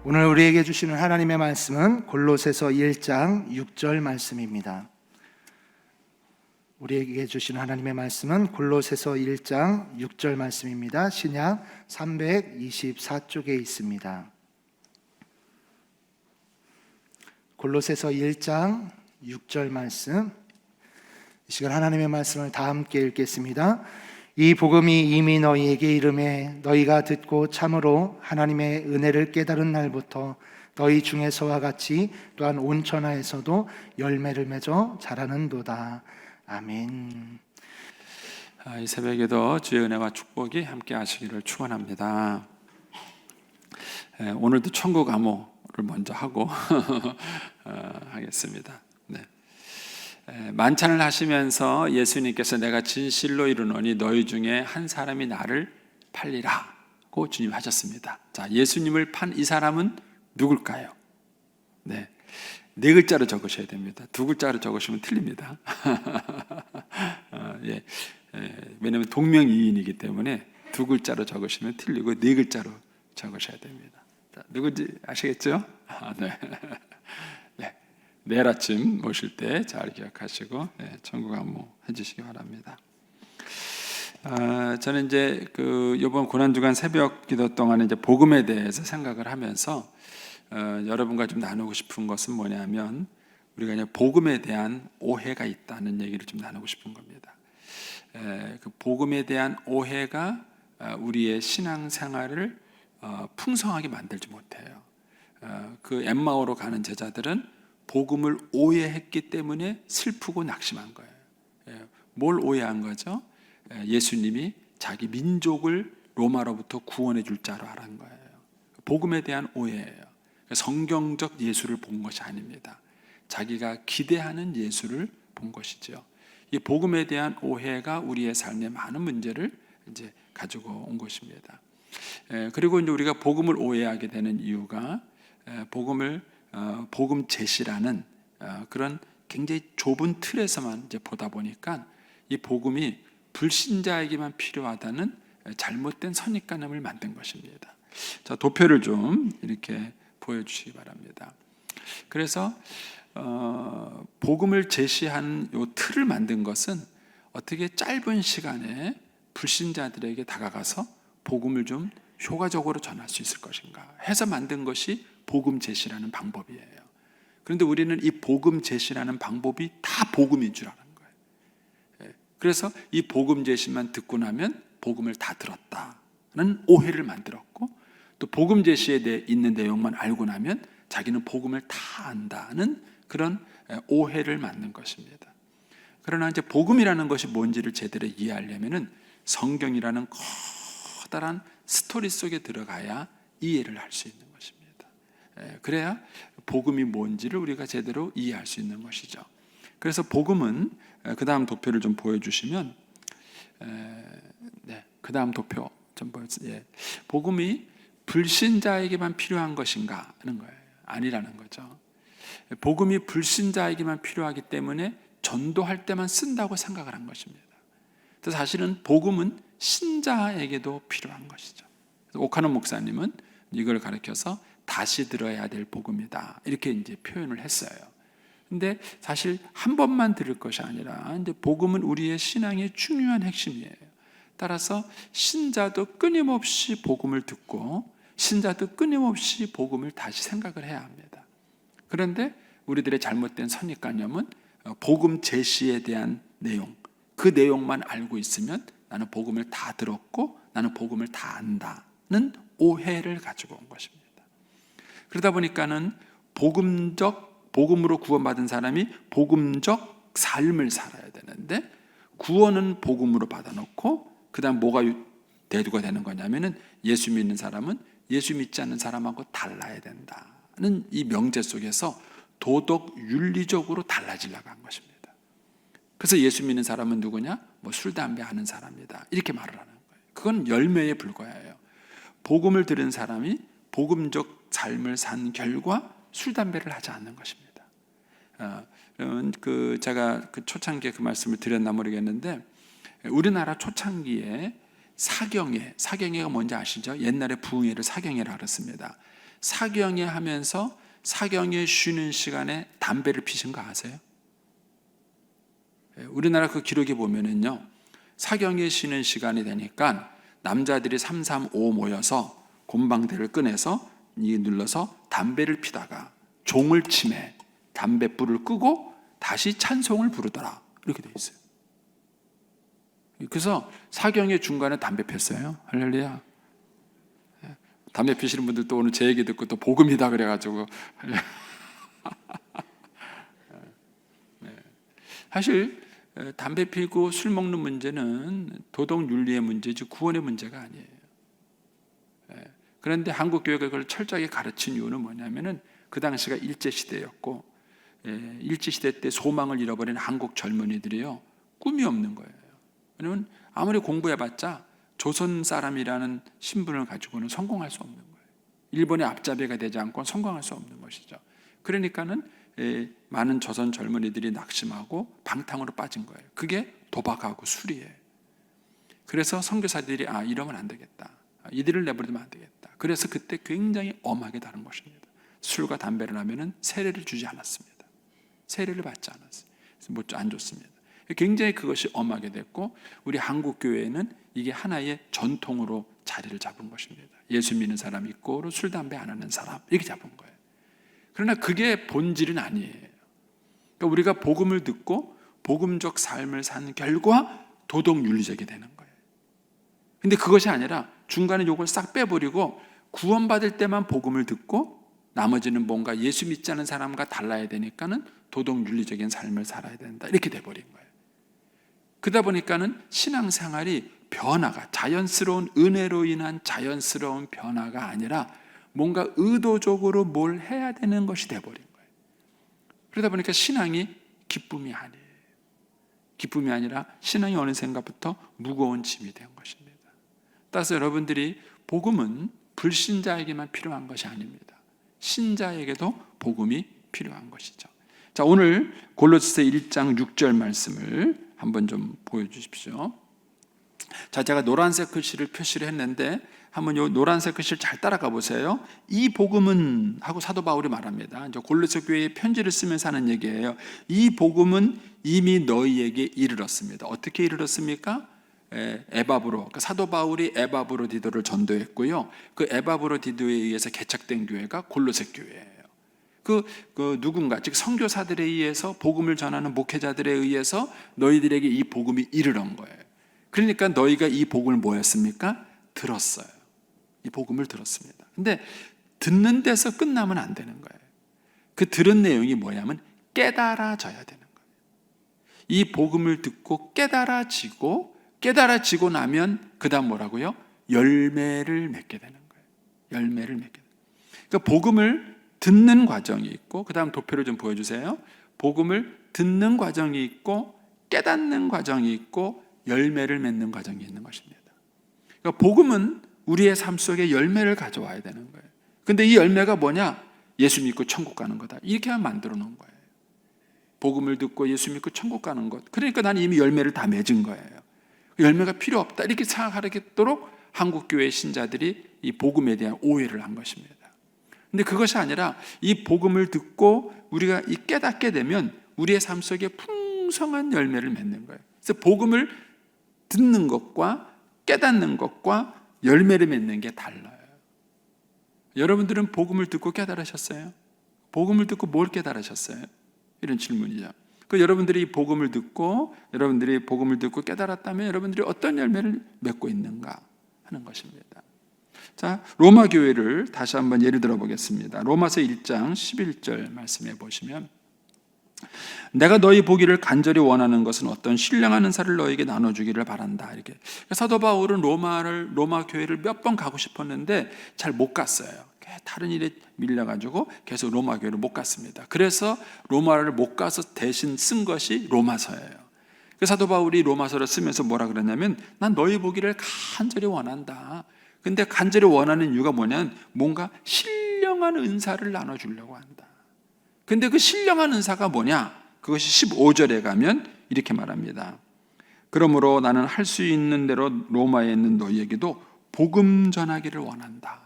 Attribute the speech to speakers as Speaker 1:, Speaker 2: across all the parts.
Speaker 1: 오늘 우리에게 주시는 하나님의 말씀은 골로새서 1장 6절 말씀입니다. 우리에게 주시는 하나님의 말씀은 골로새서 1장 6절 말씀입니다. 신약 324쪽에 있습니다. 골로새서 1장 6절 말씀, 이 시간 하나님의 말씀을 다 함께 읽겠습니다. 이 복음이 이미 너희에게 이르매 너희가 듣고 참으로 하나님의 은혜를 깨달은 날부터 너희 중에서와 같이 또한 온 천하에서도 열매를 맺어 자라는도다. 아멘.
Speaker 2: 이 새벽에도 주의 은혜와 축복이 함께 하시기를 축원합니다. 오늘도 천국 암호를 먼저 하고 하겠습니다. 만찬을 하시면서 예수님께서 내가 진실로 이르노니 너희 중에 한 사람이 나를 팔리라고 주님 하셨습니다. 자, 예수님을 판 이 사람은 누굴까요? 네 글자로 적으셔야 됩니다. 두 글자로 적으시면 틀립니다. 왜냐하면 동명이인이기 때문에 두 글자로 적으시면 틀리고 네 글자로 적으셔야 됩니다. 자, 누군지 아시겠죠? 네. 내일 아침 모실 때 잘 기억하시고 천국 안무 해주시기 바랍니다. 저는 이제 이번 고난주간 새벽 기도 동안에 이제 복음에 대해서 생각을 하면서 여러분과 좀 나누고 싶은 것은 뭐냐면 우리가 이제 복음에 대한 오해가 있다는 얘기를 좀 나누고 싶은 겁니다. 그 복음에 대한 오해가 우리의 신앙생활을 풍성하게 만들지 못해요. 그 엠마오로 가는 제자들은 복음을 오해했기 때문에 슬프고 낙심한 거예요. 뭘 오해한 거죠? 예수님이 자기 민족을 로마로부터 구원해 줄 자로 알은 거예요. 복음에 대한 오해예요. 성경적 예수를 본 것이 아닙니다. 자기가 기대하는 예수를 본 것이죠. 이 복음에 대한 오해가 우리의 삶에 많은 문제를 이제 가지고 온 것입니다. 그리고 이제 우리가 복음을 오해하게 되는 이유가 복음 제시라는 그런 굉장히 좁은 틀에서만 이제 보다 보니까 이 복음이 불신자에게만 필요하다는 잘못된 선입관을 만든 것입니다. 자, 도표를 좀 이렇게 보여주시기 바랍니다. 그래서 복음을 제시한 이 틀을 만든 것은 어떻게 짧은 시간에 불신자들에게 다가가서 복음을 좀 효과적으로 전할 수 있을 것인가 해서 만든 것이 복음 제시라는 방법이에요. 그런데 우리는 이 복음 제시라는 방법이 다 복음인 줄 아는 거예요. 그래서 이 복음 제시만 듣고 나면 복음을 다 들었다는 오해를 만들었고, 또 복음 제시에 대해 있는 내용만 알고 나면 자기는 복음을 다 안다는 그런 오해를 만든 것입니다. 그러나 이제 복음이라는 것이 뭔지를 제대로 이해하려면은 성경이라는 커다란 스토리 속에 들어가야 이해를 할 수 있는 것입니다. 그래야 복음이 뭔지를 우리가 제대로 이해할 수 있는 것이죠. 그래서 복음은 그 다음 도표를 좀 보여주시면, 그 다음 도표 좀 보여주세요. 복음이 불신자에게만 필요한 것인가 하는 거예요. 아니라는 거죠. 복음이 불신자에게만 필요하기 때문에 전도할 때만 쓴다고 생각을 한 것입니다. 그래서 사실은 복음은 신자에게도 필요한 것이죠. 오카노 목사님은 이걸 가르쳐서 다시 들어야 될 복음이다 이렇게 이제 표현을 했어요. 근데 사실 한 번만 들을 것이 아니라 이제 복음은 우리의 신앙의 중요한 핵심이에요. 따라서 신자도 끊임없이 복음을 듣고 신자도 끊임없이 복음을 다시 생각을 해야 합니다. 그런데 우리들의 잘못된 선입관념은 복음 제시에 대한 내용, 그 내용만 알고 있으면 나는 복음을 다 들었고 나는 복음을 다 안다는 오해를 가지고 온 것입니다. 그러다 보니까는 복음으로 구원받은 사람이 복음적 삶을 살아야 되는데, 구원은 복음으로 받아놓고 그 다음 뭐가 대두가 되는 거냐면은 예수 믿는 사람은 예수 믿지 않는 사람하고 달라야 된다는 이 명제 속에서 도덕 윤리적으로 달라지려고 한 것입니다. 그래서 예수 믿는 사람은 누구냐? 술, 담배 하는 사람이다 이렇게 말을 하는 거예요. 그건 열매에 불과해요. 복음을 들은 사람이 복음적 삶을 산 결과 술, 담배를 하지 않는 것입니다. 제가 초창기에 그 말씀을 드렸나 모르겠는데, 우리나라 초창기에 사경회가 뭔지 아시죠? 옛날에 부흥회를 사경회라 그랬습니다. 사경에 하면서 사경에 쉬는 시간에 담배를 피신 거 아세요? 우리나라 그 기록에 보면은요, 사경에 쉬는 시간이 되니까 남자들이 3, 3, 5 모여서 곰방대를 꺼내서 이 눌러서 담배를 피다가 종을 치매 담배불을 끄고 다시 찬송을 부르더라, 이렇게 돼 있어요. 그래서 사경의 중간에 담배 폈어요. 할렐루야. 담배 피시는 분들도 오늘 제 얘기 듣고 또 복음이다 그래가지고 사실 담배 피고 술 먹는 문제는 도덕 윤리의 문제지 구원의 문제가 아니에요. 그런데 한국 교회가 그걸 철저하게 가르친 이유는 뭐냐면은 그 당시가 일제시대였고, 일제시대 때 소망을 잃어버린 한국 젊은이들이요, 꿈이 없는 거예요. 왜냐하면 아무리 공부해봤자 조선 사람이라는 신분을 가지고는 성공할 수 없는 거예요. 일본의 앞잡이가 되지 않고는 성공할 수 없는 것이죠. 그러니까는 많은 조선 젊은이들이 낙심하고 방탕으로 빠진 거예요. 그게 도박하고 술이에요. 그래서 선교사들이 이러면 안 되겠다, 이들을 내버리면 안 되겠다. 그래서 그때 굉장히 엄하게 다른 것입니다. 술과 담배를 하면은 세례를 주지 않았습니다. 세례를 받지 않았어요. 그래서 안 줬습니다. 굉장히 그것이 엄하게 됐고, 우리 한국 교회에는 이게 하나의 전통으로 자리를 잡은 것입니다. 예수 믿는 사람 있고 술 담배 안 하는 사람, 이렇게 잡은 거예요. 그러나 그게 본질은 아니에요. 그러니까 우리가 복음을 듣고 복음적 삶을 산 결과 도덕 윤리적이 되는 거예요. 근데 그것이 아니라 중간에 이걸 싹 빼버리고 구원받을 때만 복음을 듣고 나머지는 뭔가 예수 믿지 않은 사람과 달라야 되니까는 도덕 윤리적인 삶을 살아야 된다, 이렇게 돼버린 거예요. 그러다 보니까는 신앙생활이 변화가, 자연스러운 은혜로 인한 자연스러운 변화가 아니라 뭔가 의도적으로 뭘 해야 되는 것이 돼버린 거예요. 그러다 보니까 신앙이 기쁨이 아니에요. 기쁨이 아니라 신앙이 어느샌가부터 무거운 짐이 된 것입니다. 따라서 여러분들이 복음은 불신자에게만 필요한 것이 아닙니다. 신자에게도 복음이 필요한 것이죠. 자, 오늘 골로새서 1장 6절 말씀을 한번 좀 보여주십시오. 자, 제가 노란색 글씨를 표시를 했는데 한번 이 노란색 글씨를 잘 따라가 보세요. 이 복음은 하고 사도 바울이 말합니다. 이제 골로새 교회에 편지를 쓰면서 하는 얘기예요. 이 복음은 이미 너희에게 이르렀습니다. 어떻게 이르렀습니까? 에바브로, 그러니까 사도 바울이 에바브로디도를 전도했고요. 그 에바브로디도에 의해서 개척된 교회가 골로새 교회예요. 그 누군가, 즉 선교사들에 의해서 복음을 전하는 목회자들에 의해서 너희들에게 이 복음이 이르는 거예요. 그러니까 너희가 이 복음을 뭐였습니까? 들었어요. 이 복음을 들었습니다. 근데 듣는 데서 끝나면 안 되는 거예요. 그 들은 내용이 뭐냐면 깨달아져야 되는 거예요. 이 복음을 듣고 깨달아지고 나면 그 다음 뭐라고요? 열매를 맺게 되는 거예요. 열매를 맺게 되는 거예요. 그러니까 복음을 듣는 과정이 있고, 그 다음 도표를 좀 보여주세요. 복음을 듣는 과정이 있고 깨닫는 과정이 있고 열매를 맺는 과정이 있는 것입니다. 그러니까 복음은 우리의 삶 속에 열매를 가져와야 되는 거예요. 근데 이 열매가 뭐냐? 예수 믿고 천국 가는 거다, 이렇게만 만들어 놓은 거예요. 복음을 듣고 예수 믿고 천국 가는 것, 그러니까 나는 이미 열매를 다 맺은 거예요. 열매가 필요 없다, 이렇게 생각하도록 한국교회 신자들이 이 복음에 대한 오해를 한 것입니다. 근데 그것이 아니라 이 복음을 듣고 우리가 이 깨닫게 되면 우리의 삶 속에 풍성한 열매를 맺는 거예요. 그래서 복음을 듣는 것과 깨닫는 것과 열매를 맺는 게 달라요. 여러분들은 복음을 듣고 깨달으셨어요? 복음을 듣고 뭘 깨달으셨어요? 이런 질문이죠. 여러분들이 복음을 듣고 깨달았다면 여러분들이 어떤 열매를 맺고 있는가 하는 것입니다. 자, 로마 교회를 다시 한번 예를 들어 보겠습니다. 로마서 1장 11절 말씀해 보시면, 내가 너희 보기를 간절히 원하는 것은 어떤 신령한 은사를 너에게 나눠주기를 바란다, 이렇게. 사도 바울은 로마 교회를 몇 번 가고 싶었는데 잘 못 갔어요. 다른 일에 밀려가지고 계속 로마 교회를 못 갔습니다. 그래서 로마를 못 가서 대신 쓴 것이 로마서예요. 사도 바울이 로마서를 쓰면서 뭐라 그랬냐면, 난 너희 보기를 간절히 원한다. 근데 간절히 원하는 이유가 뭐냐면 뭔가 신령한 은사를 나눠주려고 한다. 근데 그 신령한 은사가 뭐냐? 그것이 15절에 가면 이렇게 말합니다. 그러므로 나는 할 수 있는 대로 로마에 있는 너희에게도 복음 전하기를 원한다.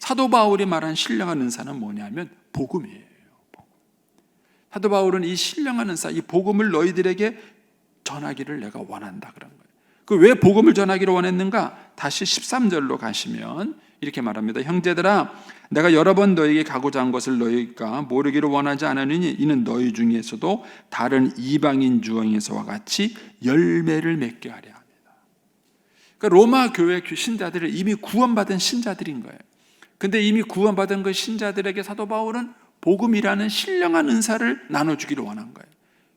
Speaker 2: 사도 바울이 말한 신령한 은사는 뭐냐면 복음이에요. 사도 바울은 이 신령한 은사, 이 복음을 너희들에게 전하기를 내가 원한다 그런 거예요. 그 왜 복음을 전하기를 원했는가? 다시 13절로 가시면 이렇게 말합니다. 형제들아, 내가 여러 번 너희에게 가고자 한 것을 너희가 모르기를 원하지 않으니 이는 너희 중에서도 다른 이방인 중에서와 같이 열매를 맺게 하려 합니다. 그러니까 로마 교회 신자들은 이미 구원받은 신자들인 거예요. 근데 이미 구원받은 그 신자들에게 사도 바울은 복음이라는 신령한 은사를 나눠주기를 원한 거예요.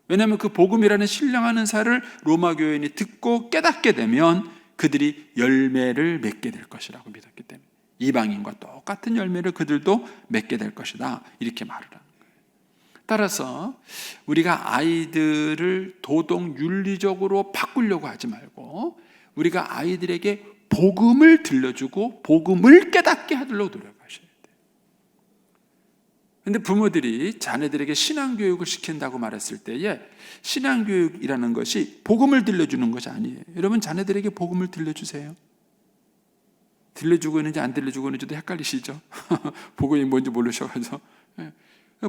Speaker 2: 왜냐하면 그 복음이라는 신령한 은사를 로마 교인이 듣고 깨닫게 되면 그들이 열매를 맺게 될 것이라고 믿었기 때문에 이방인과 똑같은 열매를 그들도 맺게 될 것이다 이렇게 말을 하는 거예요. 따라서 우리가 아이들을 도덕 윤리적으로 바꾸려고 하지 말고 우리가 아이들에게 복음을 들려주고 복음을 깨닫게 하도록 노력하셔야 돼요. 그런데 부모들이 자녀들에게 신앙교육을 시킨다고 말했을 때에 신앙교육이라는 것이 복음을 들려주는 것이 아니에요. 여러분 자녀들에게 복음을 들려주세요. 들려주고 있는지 안 들려주고 있는지도 헷갈리시죠? 복음이 뭔지 모르셔가지고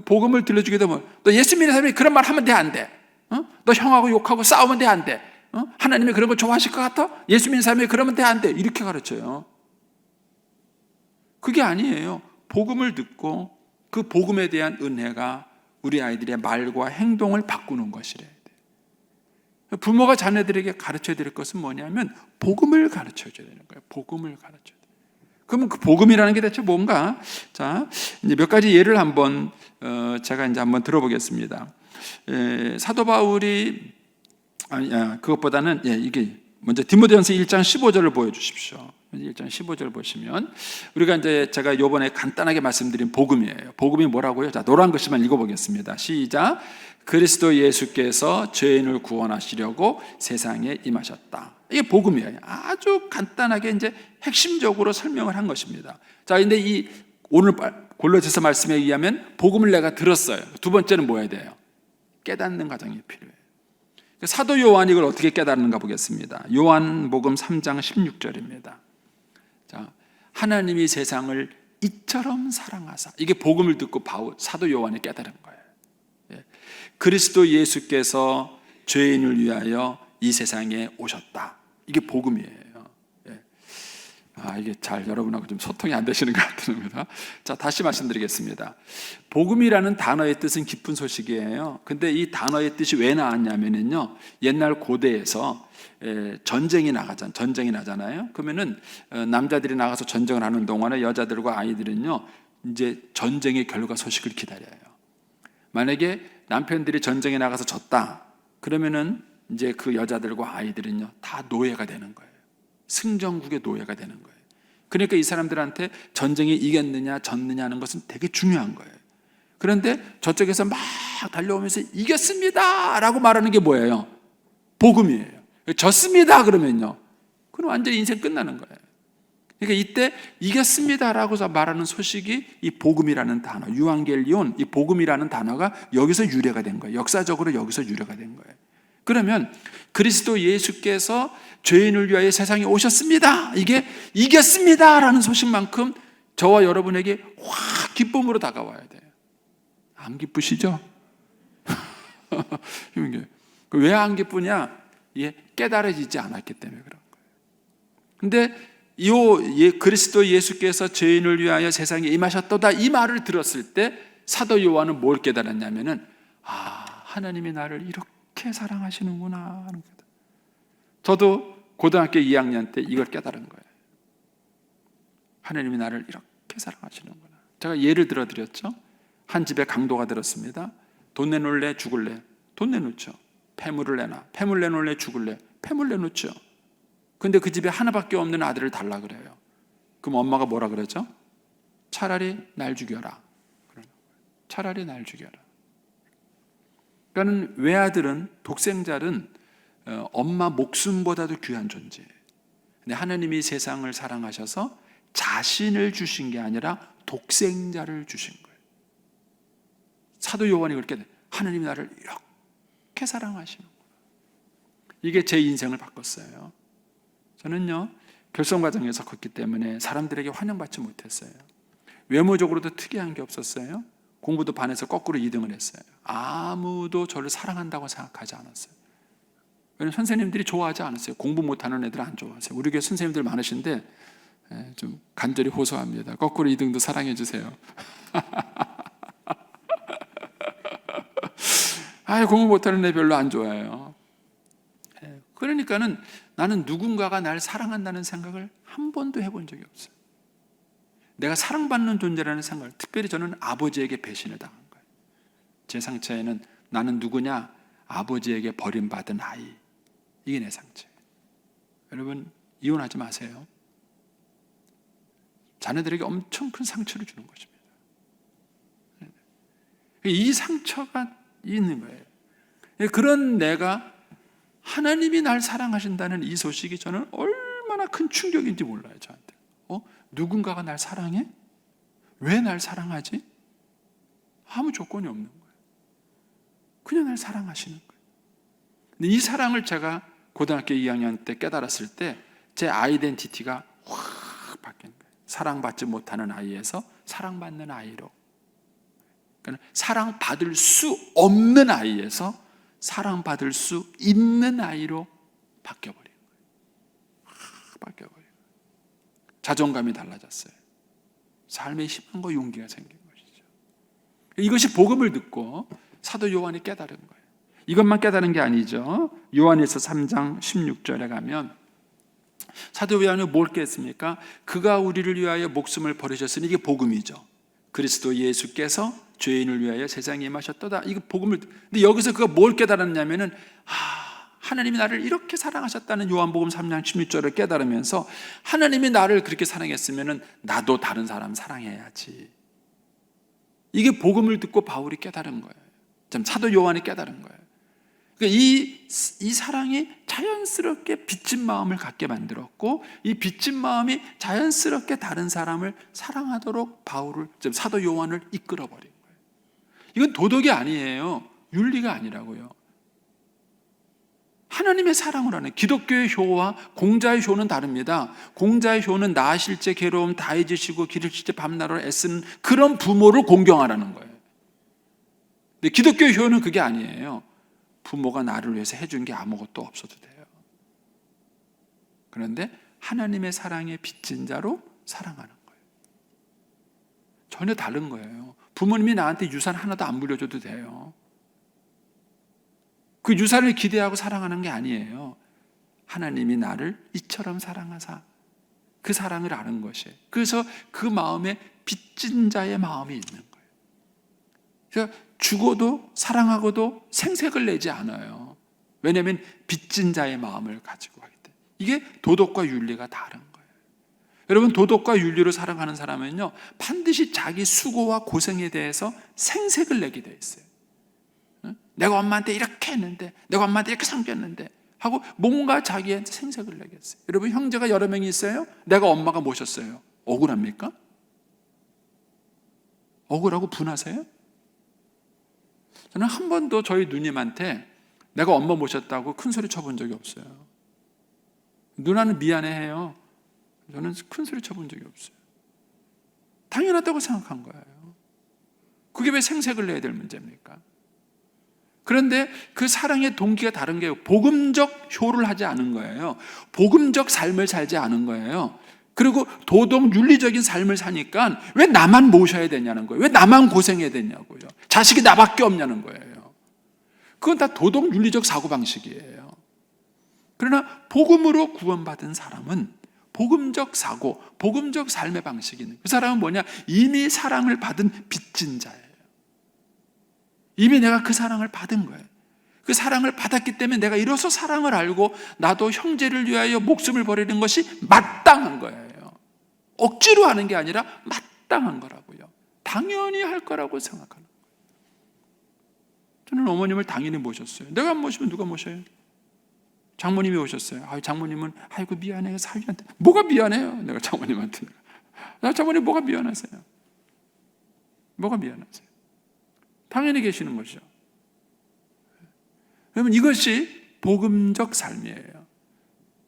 Speaker 2: 복음을 들려주게 되면 너 예수 믿는 사람이 그런 말 하면 돼 안 돼? 너 형하고 욕하고 싸우면 돼 안 돼? 하나님이 그런 거 좋아하실 것 같아? 예수 믿는 사람이 그러면 돼 안 돼? 이렇게 가르쳐요. 그게 아니에요. 복음을 듣고 그 복음에 대한 은혜가 우리 아이들의 말과 행동을 바꾸는 것이래야 돼요. 부모가 자녀들에게 가르쳐야 될 것은 뭐냐면 복음을 가르쳐줘야 되는 거예요. 복음을 가르쳐야 돼요. 그러면 그 복음이라는 게 대체 뭔가? 자, 이제 몇 가지 예를 한번 제가 이제 한번 들어보겠습니다. 사도 바울이 그것보다는 이게 먼저 디모데전서 1장 15절을 보여주십시오. 1장 15절 보시면 우리가 이제 제가 이번에 간단하게 말씀드린 복음이에요. 복음이 뭐라고요? 자, 노란 글씨만 읽어보겠습니다. 시작. 그리스도 예수께서 죄인을 구원하시려고 세상에 임하셨다. 이게 복음이에요. 아주 간단하게 이제 핵심적으로 설명을 한 것입니다. 자, 근데 이 오늘 골로새서 말씀에 의하면 복음을 내가 들었어요. 두 번째는 뭐 해야 돼요? 깨닫는 과정이 필요해요. 사도 요한이 이걸 어떻게 깨닫는가 보겠습니다. 요한복음 3장 16절입니다. 자, 하나님이 세상을 이처럼 사랑하사, 이게 복음을 듣고 사도 요한이 깨달은 거예요. 그리스도 예수께서 죄인을 위하여 이 세상에 오셨다. 이게 복음이에요. 이게 잘 여러분하고 좀 소통이 안 되시는 것 같습니다. 자, 다시 말씀드리겠습니다. 복음이라는 단어의 뜻은 기쁜 소식이에요. 근데 이 단어의 뜻이 왜 나왔냐면요, 옛날 고대에서 전쟁이 나잖아요. 그러면은 남자들이 나가서 전쟁을 하는 동안에 여자들과 아이들은요, 이제 전쟁의 결과 소식을 기다려요. 만약에 남편들이 전쟁에 나가서 졌다, 그러면은 이제 그 여자들과 아이들은요, 다 노예가 되는 거예요. 승전국의 노예가 되는 거예요. 그러니까 이 사람들한테 전쟁이 이겼느냐 졌느냐 하는 것은 되게 중요한 거예요. 그런데 저쪽에서 막 달려오면서 이겼습니다 라고 말하는 게 뭐예요? 복음이에요. 졌습니다 그러면요, 그럼 완전히 인생 끝나는 거예요. 그러니까 이때 이겼습니다 라고 말하는 소식이 이 복음이라는 단어, 유앙겔리온, 이 복음이라는 단어가 여기서 유래가 된 거예요. 역사적으로 여기서 유래가 된 거예요. 그러면 그리스도 예수께서 죄인을 위하여 세상에 오셨습니다, 이게 이겼습니다 라는 소식만큼 저와 여러분에게 확 기쁨으로 다가와야 돼요. 안 기쁘시죠? 왜 안 기쁘냐? 이게 깨달아지지 않았기 때문에 그런 거예요. 근데 그리스도 예수께서 죄인을 위하여 세상에 임하셨도다, 이 말을 들었을 때 사도 요한은 뭘 깨달았냐면은, 하나님이 나를 이렇게 사랑하시는구나 하는 거다. 저도 고등학교 2학년 때 이걸 깨달은 거예요. 하나님이 나를 이렇게 사랑하시는구나. 제가 예를 들어드렸죠. 한 집에 강도가 들었습니다. 돈 내놓을래 죽을래? 돈 내놓죠. 폐물을 내놔. 폐물 내놓을래 죽을래? 폐물 내놓죠. 근데 그 집에 하나밖에 없는 아들을 달라 그래요. 그럼 엄마가 뭐라 그러죠? 차라리 날 죽여라. 차라리 날 죽여라. 그러니까 외아들은, 독생자는 엄마 목숨보다도 귀한 존재예요. 근데 하나님이 세상을 사랑하셔서 자신을 주신 게 아니라 독생자를 주신 거예요. 사도 요한이 그렇게, 하나님이 나를 이렇게 사랑하시는구나. 이게 제 인생을 바꿨어요. 저는요, 결성 과정에서 컸기 때문에 사람들에게 환영받지 못했어요. 외모적으로도 특이한 게 없었어요. 공부도 반에서 거꾸로 2등을 했어요. 아무도 저를 사랑한다고 생각하지 않았어요. 왜냐면 선생님들이 좋아하지 않았어요. 공부 못하는 애들 안 좋아하세요. 우리 교회 선생님들 많으신데 좀 간절히 호소합니다. 거꾸로 2등도 사랑해 주세요. 공부 못하는 애 별로 안 좋아해요. 그러니까는 나는 누군가가 날 사랑한다는 생각을 한 번도 해본 적이 없어요. 내가 사랑받는 존재라는 생각을, 특별히 저는 아버지에게 배신을 당한 거예요. 제 상처에는 나는 누구냐? 아버지에게 버림받은 아이. 이게 내 상처예요. 여러분, 이혼하지 마세요. 자녀들에게 엄청 큰 상처를 주는 것입니다. 이 상처가 있는 거예요. 그런 내가 하나님이 날 사랑하신다는 이 소식이 저는 얼마나 큰 충격인지 몰라요, 저한테. 누군가가 날 사랑해? 왜 날 사랑하지? 아무 조건이 없는 거예요. 그냥 날 사랑하시는 거예요. 근데 이 사랑을 제가 고등학교 2학년 때 깨달았을 때 제 아이덴티티가 확 바뀐 거예요. 사랑받지 못하는 아이에서 사랑받는 아이로, 그러니까 사랑받을 수 없는 아이에서 사랑받을 수 있는 아이로 바뀌어버린 거예요. 확 바뀌어버린 거예요. 자존감이 달라졌어요. 삶에 희망과 용기가 생긴 것이죠. 이것이 복음을 듣고 사도 요한이 깨달은 거예요. 이것만 깨달은 게 아니죠. 요한일서 3장 16절에 가면 사도 요한이 뭘 깼습니까? 그가 우리를 위하여 목숨을 버리셨으니, 이게 복음이죠. 그리스도 예수께서 죄인을 위하여 세상에 임하셨도다. 이거 복음을. 근데 여기서 그가 뭘 깨달았냐면은 하나님이 나를 이렇게 사랑하셨다는 요한복음 3장 16절을 깨달으면서 하나님이 나를 그렇게 사랑했으면은 나도 다른 사람 사랑해야지. 이게 복음을 듣고 바울이 깨달은 거예요. 사도 요한이 깨달은 거예요. 그러니까 이 사랑이 자연스럽게 빚진 마음을 갖게 만들었고, 이 빚진 마음이 자연스럽게 다른 사람을 사랑하도록 바울을, 사도 요한을 이끌어버린 거예요. 이건 도덕이 아니에요. 윤리가 아니라고요. 하나님의 사랑을 하는, 기독교의 효와 공자의 효는 다릅니다. 공자의 효는 나 실제 괴로움 다 잊으시고 길을 실제 밤낮으로 애쓰는 그런 부모를 공경하라는 거예요. 근데 기독교의 효는 그게 아니에요. 부모가 나를 위해서 해준 게 아무것도 없어도 돼요. 그런데 하나님의 사랑에 빚진 자로 사랑하는 거예요. 전혀 다른 거예요. 부모님이 나한테 유산 하나도 안 물려줘도 돼요. 그 유산을 기대하고 사랑하는 게 아니에요. 하나님이 나를 이처럼 사랑하사 그 사랑을 아는 것이에요. 그래서 그 마음에 빚진 자의 마음이 있는 거예요. 그러니까 죽어도 사랑하고도 생색을 내지 않아요. 왜냐하면 빚진 자의 마음을 가지고 하기 때문에. 이게 도덕과 윤리가 다른 거예요. 여러분, 도덕과 윤리로 살아가는 사람은요, 반드시 자기 수고와 고생에 대해서 생색을 내게 돼 있어요. 내가 엄마한테 이렇게 했는데, 내가 엄마한테 이렇게 상겼는데 하고 뭔가 자기한테 생색을 내겠어요. 여러분, 형제가 여러 명이 있어요. 내가 엄마가 모셨어요. 억울합니까? 억울하고 분하세요? 저는 한 번도 저희 누님한테 내가 엄마 모셨다고 큰 소리 쳐본 적이 없어요. 누나는 미안해해요. 저는 큰 소리 쳐본 적이 없어요. 당연하다고 생각한 거예요. 그게 왜 생색을 내야 될 문제입니까? 그런데 그 사랑의 동기가 다른 게요. 복음적 효를 하지 않은 거예요. 복음적 삶을 살지 않은 거예요. 그리고 도덕 윤리적인 삶을 사니까 왜 나만 모셔야 되냐는 거예요. 왜 나만 고생해야 되냐고요. 자식이 나밖에 없냐는 거예요. 그건 다 도덕 윤리적 사고방식이에요. 그러나 복음으로 구원받은 사람은 복음적 사고, 복음적 삶의 방식이 있는, 그 사람은 뭐냐? 이미 사랑을 받은 빚진 자예요. 이미 내가 그 사랑을 받은 거예요. 그 사랑을 받았기 때문에 내가 이로써 사랑을 알고 나도 형제를 위하여 목숨을 버리는 것이 마땅한 거예요. 억지로 하는 게 아니라 마땅한 거라고요. 당연히 할 거라고 생각하는 거예요. 저는 어머님을 당연히 모셨어요. 내가 안 모시면 누가 모셔요? 장모님이 오셨어요. 장모님은 아이고 미안해요. 사위한테. 뭐가 미안해요? 내가 장모님한테. 장모님 뭐가 미안하세요? 뭐가 미안하세요? 당연히 계시는 것이죠. 여러분, 이것이 복음적 삶이에요.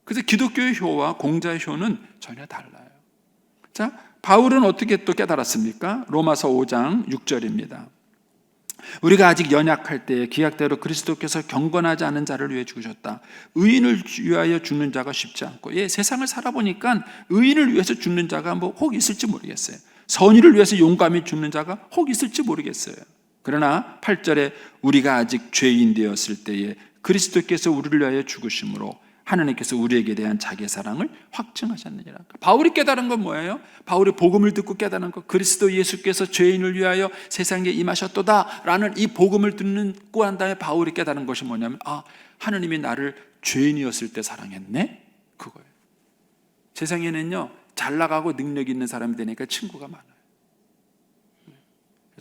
Speaker 2: 그래서 기독교의 효와 공자의 효는 전혀 달라요. 자, 바울은 어떻게 또 깨달았습니까? 로마서 5장 6절입니다. 우리가 아직 연약할 때에 기약대로 그리스도께서 경건하지 않은 자를 위해 죽으셨다. 의인을 위하여 죽는 자가 쉽지 않고, 세상을 살아보니까 의인을 위해서 죽는 자가 뭐 혹 있을지 모르겠어요. 선의를 위해서 용감히 죽는 자가 혹 있을지 모르겠어요. 그러나 8절에 우리가 아직 죄인 되었을 때에 그리스도께서 우리를 위하여 죽으심으로 하나님께서 우리에게 대한 자기의 사랑을 확증하셨느니라. 바울이 깨달은 건 뭐예요? 바울이 복음을 듣고 깨달은 것, 그리스도 예수께서 죄인을 위하여 세상에 임하셨도다 라는 이 복음을 듣고 한 다음에 바울이 깨달은 것이 뭐냐면, 하나님이 나를 죄인이었을 때 사랑했네? 그거예요. 세상에는요, 잘 나가고 능력 있는 사람이 되니까 친구가 많아요.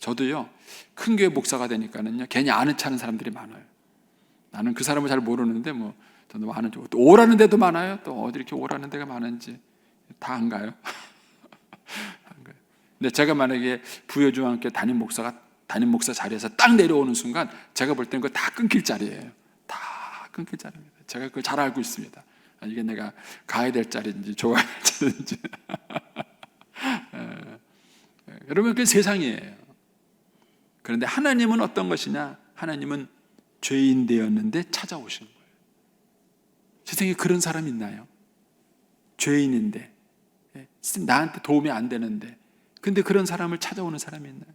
Speaker 2: 저도요, 큰 교회 목사가 되니까는요, 괜히 아는 차는 사람들이 많아요. 나는 그 사람을 잘 모르는데 저도 많은, 또 오라는 데도 많아요. 또 어디 이렇게 오라는 데가 많은지 다 안 가요. 안 가요. 근데 제가 만약에 부여중앙교 담임 목사 자리에서 딱 내려오는 순간 제가 볼 때는 그거 다 끊길 자리예요. 다 끊길 자리입니다. 제가 그걸 잘 알고 있습니다. 이게 내가 가야 될 자리인지 좋아야 될 자리인지. 여러분, 그게 세상이에요. 그런데 하나님은 어떤 것이냐? 하나님은 죄인 되었는데 찾아오시는 거예요. 세상에 그런 사람 있나요? 죄인인데, 나한테 도움이 안 되는데, 근데 그런 사람을 찾아오는 사람이 있나요?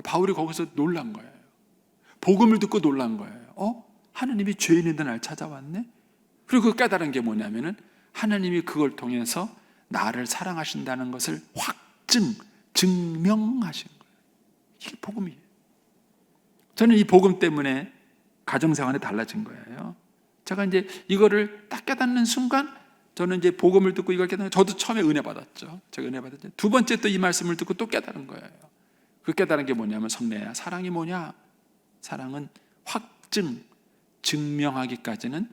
Speaker 2: 바울이 거기서 놀란 거예요. 복음을 듣고 놀란 거예요. 하나님이 죄인인데 날 찾아왔네? 그리고 깨달은 게 뭐냐면은 하나님이 그걸 통해서 나를 사랑하신다는 것을 증명하신 거예요. 이게 복음이에요. 저는 이 복음 때문에 가정생활이 달라진 거예요. 제가 이제 이거를 딱 깨닫는 순간, 저는 이제 복음을 듣고 이걸 깨닫는, 저도 처음에 은혜 받았죠. 제가 은혜 받았죠. 두 번째 또 이 말씀을 듣고 또 깨달은 거예요. 그 깨달은 게 뭐냐면, 성례야, 사랑이 뭐냐? 사랑은 증명하기까지는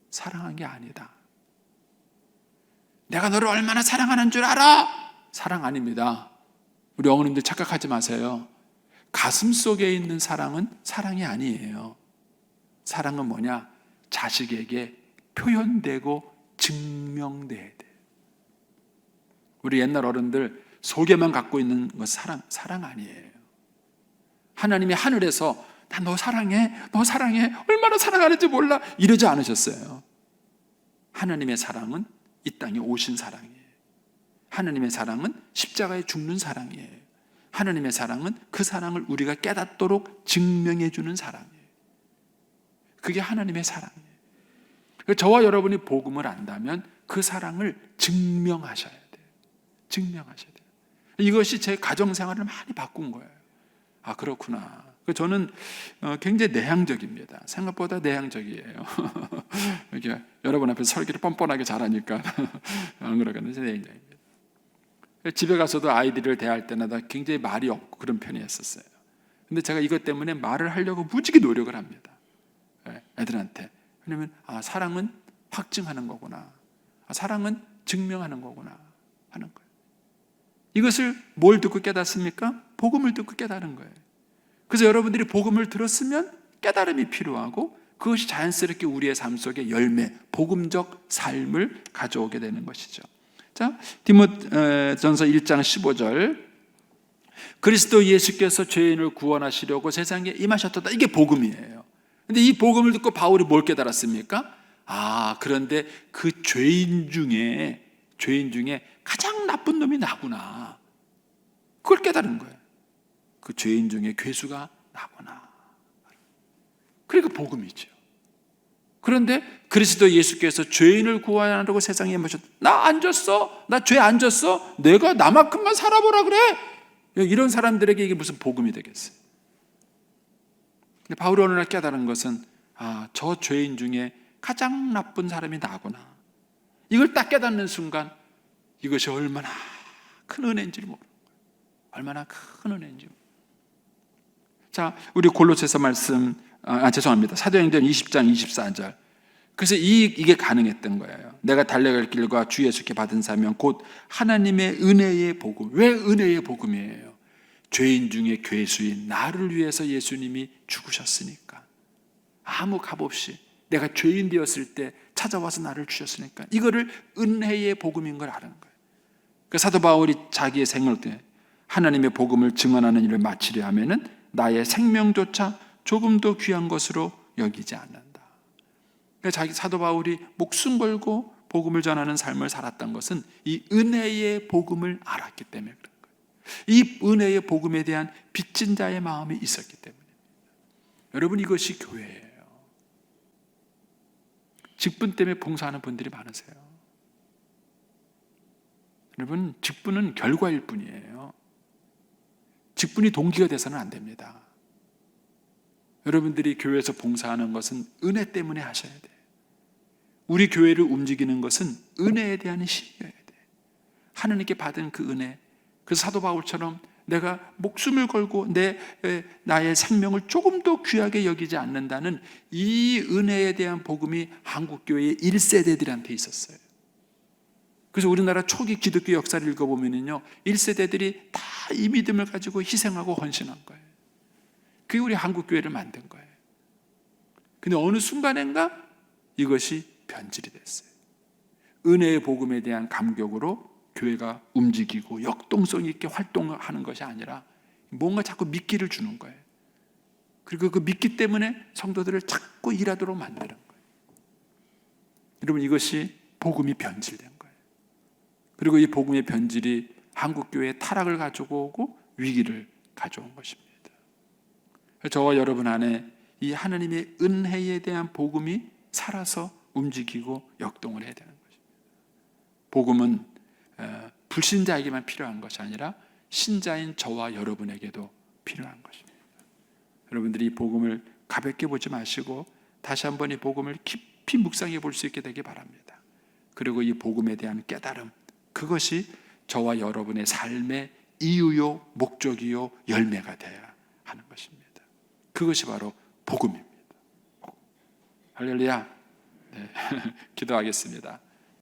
Speaker 2: 사랑한 게 아니다. 내가 너를 얼마나 사랑하는 줄 알아? 사랑 아닙니다. 우리 어머님들 착각하지 마세요. 가슴 속에 있는 사랑은 사랑이 아니에요. 사랑은 뭐냐? 자식에게 표현되고 증명돼야 돼. 우리 옛날 어른들 속에만 갖고 있는 건 사랑 아니에요. 하나님이 하늘에서 나 너 사랑해, 얼마나 사랑하는지 몰라, 이러지 않으셨어요. 하나님의 사랑은 이 땅에 오신 사랑이에요. 하나님의 사랑은 십자가에 죽는 사랑이에요. 하나님의 사랑은 그 사랑을 우리가 깨닫도록 증명해 주는 사랑이에요. 그게 하나님의 사랑이에요. 저와 여러분이 복음을 안다면 그 사랑을 증명하셔야 돼요. 증명하셔야 돼요. 이것이 제 가정생활을 많이 바꾼 거예요. 그렇구나. 저는 굉장히 내향적입니다. 생각보다 내향적이에요. 이렇게 여러분 앞에서 설교를 뻔뻔하게 잘하니까 안 그러겠는데 내향적입니다. 집에 가서도 아이들을 대할 때마다 굉장히 말이 없고 그런 편이었어요. 근데 제가 이것 때문에 말을 하려고 무지개 노력을 합니다. 애들한테. 왜냐하면 사랑은 확증하는 거구나. 사랑은 증명하는 거구나 하는 거예요. 이것을 뭘 듣고 깨닫습니까? 복음을 듣고 깨달은 거예요. 그래서 여러분들이 복음을 들었으면 깨달음이 필요하고, 그것이 자연스럽게 우리의 삶 속에 열매, 복음적 삶을 가져오게 되는 것이죠. 자, 디모전서 1장 15절, 그리스도 예수께서 죄인을 구원하시려고 세상에 임하셨다. 이게 복음이에요. 근데 이 복음을 듣고 바울이 뭘 깨달았습니까? 그런데 그 죄인 중에 가장 나쁜 놈이 나구나. 그걸 깨달은 거예요. 그 죄인 중에 괴수가 나구나. 그러니까 복음이죠. 그런데 그리스도 예수께서 죄인을 구원하려고 세상에 임하셨다. 나 안 졌어? 나 죄 안 졌어? 내가 나만큼만 살아보라 그래? 이런 사람들에게 이게 무슨 복음이 되겠어요? 근데 바울이 어느 날 깨달은 것은 저 죄인 중에 가장 나쁜 사람이 나구나. 이걸 딱 깨닫는 순간 이것이 얼마나 큰 은혜인지를 모르는 거예요. 얼마나 큰 은혜인지. 자, 우리 골로새서 말씀, 죄송합니다. 사도행전 20장 24절. 그래서 이게 가능했던 거예요. 내가 달려갈 길과 주 예수께 받은 사명 곧 하나님의 은혜의 복음. 왜 은혜의 복음이에요? 죄인 중에 괴수인 나를 위해서 예수님이 죽으셨으니까. 아무 값 없이 내가 죄인 되었을 때 찾아와서 나를 주셨으니까. 이거를 은혜의 복음인 걸 아는 거예요. 그 사도 바울이 자기의 생을 때 하나님의 복음을 증언하는 일을 마치려 하면은 나의 생명조차 조금도 귀한 것으로 여기지 않는다. 그러니까 자기 사도 바울이 목숨 걸고 복음을 전하는 삶을 살았던 것은 이 은혜의 복음을 알았기 때문에 그런 거예요. 이 은혜의 복음에 대한 빚진 자의 마음이 있었기 때문입니다. 여러분, 이것이 교회예요. 직분 때문에 봉사하는 분들이 많으세요. 여러분, 직분은 결과일 뿐이에요. 직분이 동기가 돼서는 안 됩니다. 여러분들이 교회에서 봉사하는 것은 은혜 때문에 하셔야 돼요. 우리 교회를 움직이는 것은 은혜에 대한 힘이어야 돼요. 하나님께 받은 그 은혜. 그래서 사도 바울처럼 내가 목숨을 걸고 나의 생명을 조금 더 귀하게 여기지 않는다는 이 은혜에 대한 복음이 한국교회의 1세대들한테 있었어요. 그래서 우리나라 초기 기독교 역사를 읽어보면요, 1세대들이 다 이 믿음을 가지고 희생하고 헌신한 거예요. 그게 우리 한국교회를 만든 거예요. 근데 어느 순간인가 이것이 변질이 됐어요. 은혜의 복음에 대한 감격으로 교회가 움직이고 역동성 있게 활동하는 것이 아니라 뭔가 자꾸 미끼를 주는 거예요. 그리고 그 미끼 때문에 성도들을 자꾸 일하도록 만드는 거예요. 여러분, 이것이 복음이 변질된 거예요. 그리고 이 복음의 변질이 한국교회의 타락을 가지고 오고 위기를 가져온 것입니다. 저와 여러분 안에 이 하나님의 은혜에 대한 복음이 살아서 움직이고 역동을 해야 되는 것입니다. 복음은 불신자에게만 필요한 것이 아니라 신자인 저와 여러분에게도 필요한 것입니다. 여러분들이 이 복음을 가볍게 보지 마시고 다시 한번 이 복음을 깊이 묵상해 볼 수 있게 되기 바랍니다. 그리고 이 복음에 대한 깨달음, 그것이 저와 여러분의 삶의 이유요, 목적이요, 열매가 되어야 하는 것입니다. 그것이 바로 복음입니다. 할렐루야. 네. 기도하겠습니다.